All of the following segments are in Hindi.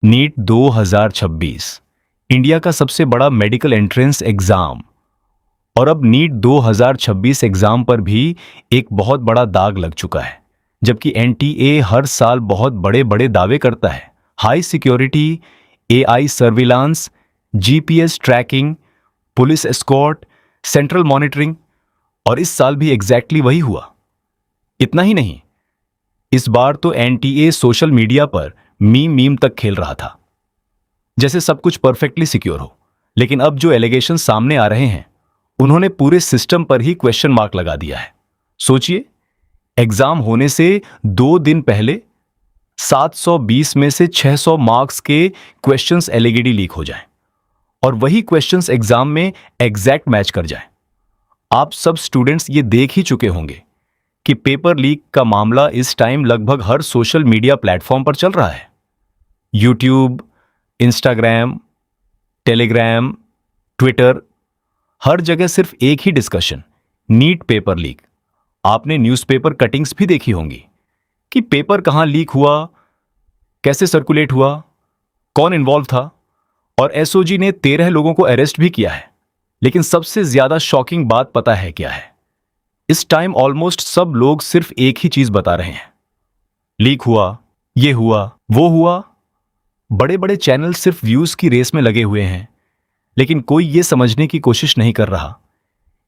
नीट 2026 इंडिया का सबसे बड़ा मेडिकल एंट्रेंस एग्जाम। और अब नीट 2026 एग्जाम पर भी एक बहुत बड़ा दाग लग चुका है। जबकि एनटीए हर साल बहुत बड़े बड़े दावे करता है, high security, AI surveillance, GPS tracking, police escort, central monitoring, और इस साल भी एग्जैक्टली वही हुआ। इतना ही नहीं, इस बार तो एनटीए सोशल मीडिया पर मीम तक खेल रहा था, जैसे सब कुछ परफेक्टली सिक्योर हो। लेकिन अब जो एलिगेशन सामने आ रहे हैं, उन्होंने पूरे सिस्टम पर ही क्वेश्चन मार्क लगा दिया है। सोचिए, एग्जाम होने से 2 दिन पहले 720 में से 600 मार्क्स के क्वेश्चंस एलिगेडी लीक हो जाएं, और वही क्वेश्चंस एग्जाम में एग्जैक्ट मैच कर जाएं। आप सब स्टूडेंट्स ये देख ही चुके होंगे कि पेपर लीक का मामला इस टाइम लगभग हर सोशल मीडिया प्लेटफॉर्म पर चल रहा है। यूट्यूब, इंस्टाग्राम, टेलीग्राम, ट्विटर, हर जगह सिर्फ एक ही डिस्कशन, नीट पेपर लीक। आपने न्यूज़पेपर कटिंग्स भी देखी होंगी कि पेपर कहां लीक हुआ, कैसे सर्कुलेट हुआ, कौन इन्वॉल्व था, और एसओजी ने 13 लोगों को अरेस्ट भी किया है। लेकिन सबसे ज्यादा शॉकिंग बात पता है क्या है? इस टाइम ऑलमोस्ट सब लोग सिर्फ एक ही चीज बता रहे हैं, लीक हुआ, ये हुआ, वो हुआ। बड़े बड़े चैनल सिर्फ व्यूज की रेस में लगे हुए हैं, लेकिन कोई ये समझने की कोशिश नहीं कर रहा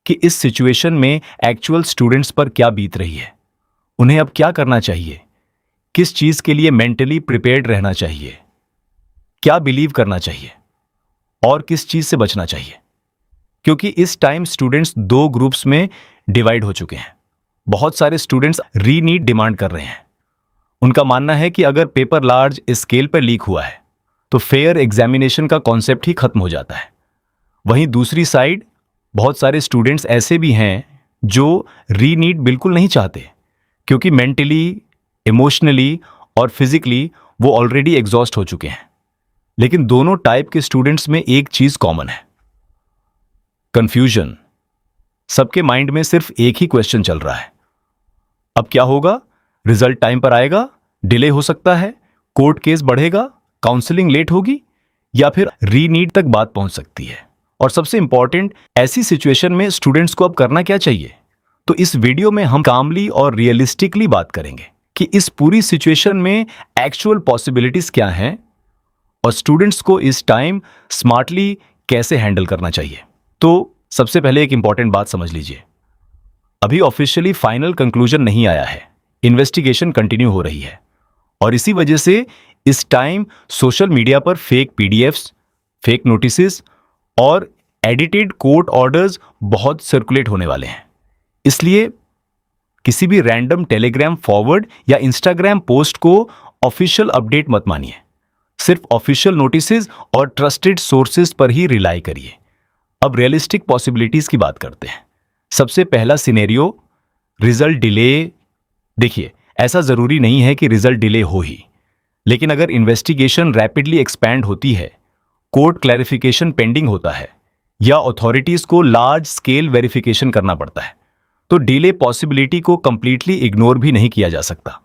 कि इस सिचुएशन में एक्चुअल स्टूडेंट्स पर क्या बीत रही है, उन्हें अब क्या करना चाहिए, किस चीज के लिए मेंटली प्रिपेयर्ड रहना चाहिए, क्या बिलीव करना चाहिए, और किस चीज से बचना चाहिए। क्योंकि इस टाइम स्टूडेंट्स 2 ग्रुप्स में डिवाइड हो चुके हैं। बहुत सारे स्टूडेंट्स रीनीट डिमांड कर रहे हैं। उनका मानना है कि अगर पेपर लार्ज स्केल पर लीक हुआ है तो फेयर एग्जामिनेशन का कॉन्सेप्ट ही खत्म हो जाता है। वहीं दूसरी साइड, बहुत सारे स्टूडेंट्स ऐसे भी हैं जो रीनीट बिल्कुल नहीं चाहते, क्योंकि मेंटली, इमोशनली और फिजिकली वो ऑलरेडी एग्जॉस्ट हो चुके हैं। लेकिन दोनों टाइप के स्टूडेंट्स में एक चीज कॉमन है, कंफ्यूजन। सबके माइंड में सिर्फ एक ही क्वेश्चन चल रहा है, अब क्या होगा, रिजल्ट टाइम पर आएगा, डिले हो सकता है, कोर्ट केस बढ़ेगा, काउंसलिंग लेट होगी, या फिर रीनीट तक बात पहुंच सकती है। और सबसे इंपॉर्टेंट, ऐसी सिचुएशन में स्टूडेंट्स को अब करना क्या चाहिए? तो इस वीडियो में हम कामली और रियलिस्टिकली बात करेंगे कि इस पूरी सिचुएशन में एक्चुअल पॉसिबिलिटीज क्या हैं और स्टूडेंट्स को इस टाइम स्मार्टली कैसे हैंडल करना चाहिए। तो सबसे पहले एक इंपॉर्टेंट बात समझ लीजिए, अभी ऑफिशियली फाइनल कंक्लूजन नहीं आया है, इन्वेस्टिगेशन कंटिन्यू हो रही है, और इसी वजह से इस टाइम सोशल मीडिया पर फेक पीडीएफ्स, फेक नोटिसेस और एडिटेड कोर्ट ऑर्डर्स बहुत सर्कुलेट होने वाले हैं। इसलिए किसी भी रैंडम टेलीग्राम फॉरवर्ड या इंस्टाग्राम पोस्ट को ऑफिशियल अपडेट मत मानिए। सिर्फ ऑफिशियल नोटिसेस और ट्रस्टेड सोर्सेज पर ही रिलाई करिए। अब रियलिस्टिक पॉसिबिलिटीज की बात करते हैं। सबसे पहला सिनेरियो, रिजल्ट डिले। देखिए, ऐसा जरूरी नहीं है कि रिजल्ट डिले हो ही, लेकिन अगर इन्वेस्टिगेशन रैपिडली एक्सपैंड होती है, कोर्ट क्लैरिफिकेशन पेंडिंग होता है, या अथॉरिटीज को लार्ज स्केल वेरिफिकेशन करना पड़ता है, तो डिले पॉसिबिलिटी को कंप्लीटली इग्नोर भी नहीं किया जा सकता।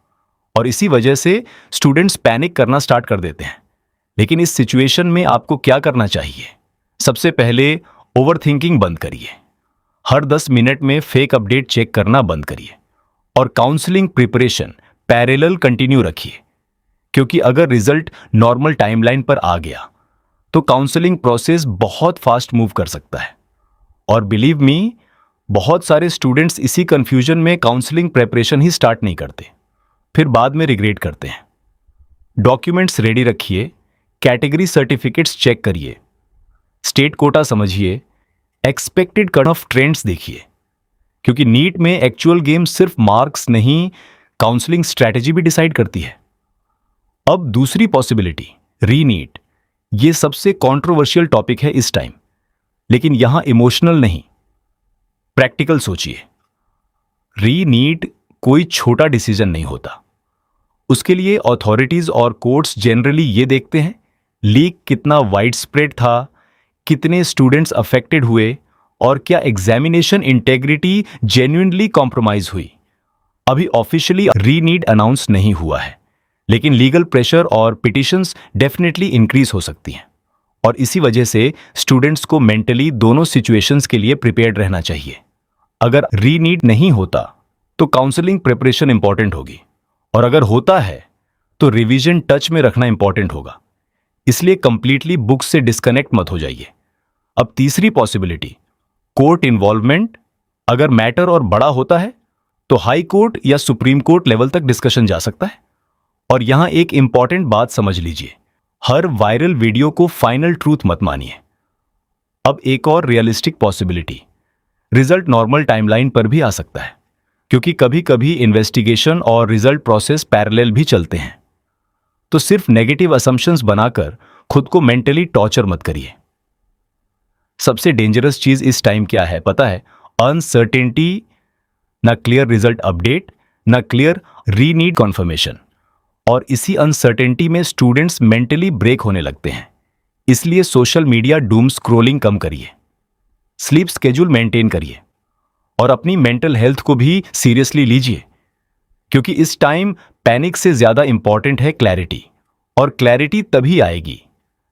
और इसी वजह से स्टूडेंट्स पैनिक करना स्टार्ट कर देते हैं। लेकिन इस सिचुएशन में आपको क्या करना चाहिए? सबसे पहले ओवरथिंकिंग बंद करिए। हर 10 मिनट में फेक अपडेट चेक करना बंद करिए, और काउंसलिंग प्रिपरेशन पैरेलल कंटिन्यू रखिए। क्योंकि अगर रिजल्ट नॉर्मल टाइमलाइन पर आ गया तो काउंसलिंग प्रोसेस बहुत फास्ट मूव कर सकता है। और बिलीव मी, बहुत सारे स्टूडेंट्स इसी कंफ्यूजन में काउंसलिंग प्रिपरेशन ही स्टार्ट नहीं करते, फिर बाद में रिग्रेट करते हैं। डॉक्यूमेंट्स रेडी रखिए, कैटेगरी सर्टिफिकेट्स चेक करिए, स्टेट कोटा समझिए, एक्सपेक्टेड कट ऑफ ट्रेंड्स देखिए। क्योंकि नीट में एक्चुअल गेम सिर्फ मार्क्स नहीं, काउंसलिंग स्ट्रैटेजी भी डिसाइड करती है। अब दूसरी पॉसिबिलिटी, रीनीट। ये सबसे कंट्रोवर्शियल टॉपिक है इस टाइम, लेकिन यहां इमोशनल नहीं, प्रैक्टिकल सोचिए। रीनीट कोई छोटा डिसीजन नहीं होता। उसके लिए अथॉरिटीज और कोर्ट्स जनरली ये देखते हैं, लीक कितना वाइड स्प्रेड था, कितने स्टूडेंट्स अफेक्टेड हुए, और क्या एग्जामिनेशन इंटेग्रिटी जेन्युइनली कॉम्प्रोमाइज हुई। अभी ऑफिशियली रीनीट अनाउंस नहीं हुआ है, लेकिन लीगल प्रेशर और पिटिशंस डेफिनेटली इंक्रीज हो सकती हैं। और इसी वजह से स्टूडेंट्स को मेंटली दोनों सिचुएशंस के लिए प्रिपेयर्ड रहना चाहिए। अगर रीनीट नहीं होता तो काउंसलिंग प्रिपरेशन इंपॉर्टेंट होगी, और अगर होता है तो रिवीजन टच में रखना इंपॉर्टेंट होगा। इसलिए कंप्लीटली बुक से डिस्कनेक्ट मत हो जाइए। अब तीसरी पॉसिबिलिटी, कोर्ट इन्वॉल्वमेंट। अगर मैटर और बड़ा होता है तो हाई कोर्ट या सुप्रीम कोर्ट लेवल तक डिस्कशन जा सकता है। और यहां एक इंपॉर्टेंट बात समझ लीजिए, हर वायरल वीडियो को फाइनल ट्रूथ मत मानिए। अब एक और realistic possibility, result normal timeline पर भी आ सकता है, क्योंकि कभी कभी इन्वेस्टिगेशन और रिजल्ट प्रोसेस पैरेलल भी चलते हैं। तो सिर्फ नेगेटिव असम्पशंस बनाकर खुद को मेंटली टॉर्चर मत करिए। सबसे डेंजरस चीज इस टाइम क्या है पता है? अनसर्टेनिटी, ना क्लियर रिजल्ट अपडेट, ना क्लियर रीनीड कॉन्फर्मेशन। और इसी अनसर्टेनिटी में स्टूडेंट्स मेंटली ब्रेक होने लगते हैं। इसलिए सोशल मीडिया डूम स्क्रॉलिंग कम करिए, स्लीप स्केड्यूल मेंटेन करिए, और अपनी मेंटल हेल्थ को भी सीरियसली लीजिए, क्योंकि इस टाइम पैनिक से ज्यादा इंपॉर्टेंट है क्लैरिटी। और क्लैरिटी तभी आएगी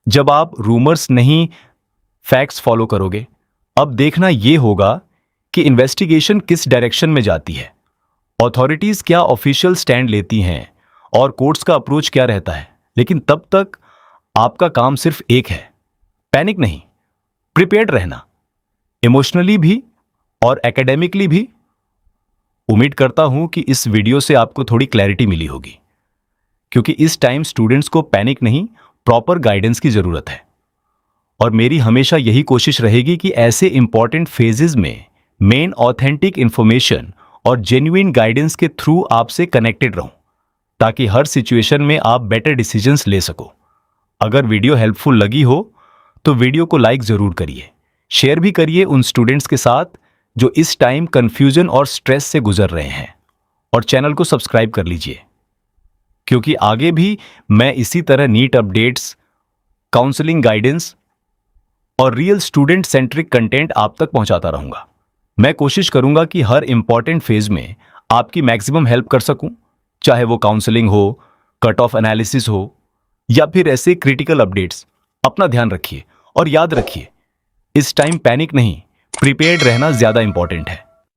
जब आप रूमर्स नहीं, फैक्ट्स फॉलो करोगे। अब देखना यह होगा कि इन्वेस्टिगेशन किस डायरेक्शन में जाती है, अथॉरिटीज क्या ऑफिशियल स्टैंड लेती हैं, और कोर्ट्स का अप्रोच क्या रहता है। लेकिन तब तक आपका काम सिर्फ एक है, पैनिक नहीं, प्रिपेयर्ड रहना, इमोशनली भी और एकेडमिकली भी। उम्मीद करता हूं कि इस वीडियो से आपको थोड़ी क्लैरिटी मिली होगी, क्योंकि इस टाइम स्टूडेंट्स को पैनिक नहीं, प्रॉपर गाइडेंस की जरूरत है। और मेरी हमेशा यही कोशिश रहेगी कि ऐसे इंपॉर्टेंट फेजेस में मेन ऑथेंटिक इंफॉर्मेशन और जेन्युइन गाइडेंस के थ्रू आपसे कनेक्टेड रहूं, ताकि हर सिचुएशन में आप बेटर डिसीजंस ले सको। अगर वीडियो हेल्पफुल लगी हो तो वीडियो को लाइक जरूर करिए, शेयर भी करिए उन स्टूडेंट्स के साथ जो इस टाइम कंफ्यूजन और स्ट्रेस से गुजर रहे हैं। और चैनल को सब्सक्राइब कर लीजिए, क्योंकि आगे भी मैं इसी तरह नीट अपडेट्स, काउंसलिंग गाइडेंस और रियल स्टूडेंट सेंट्रिक कंटेंट आप तक पहुंचाता रहूंगा। मैं कोशिश करूंगा कि हर इंपॉर्टेंट फेज में आपकी मैक्सिमम हेल्प कर सकूं, चाहे वो काउंसलिंग हो, कट ऑफ एनालिसिस हो, या फिर ऐसे क्रिटिकल अपडेट्स। अपना ध्यान रखिए और याद रखिए, इस टाइम पैनिक नहीं, प्रिपेयर्ड रहना ज्यादा इंपॉर्टेंट है।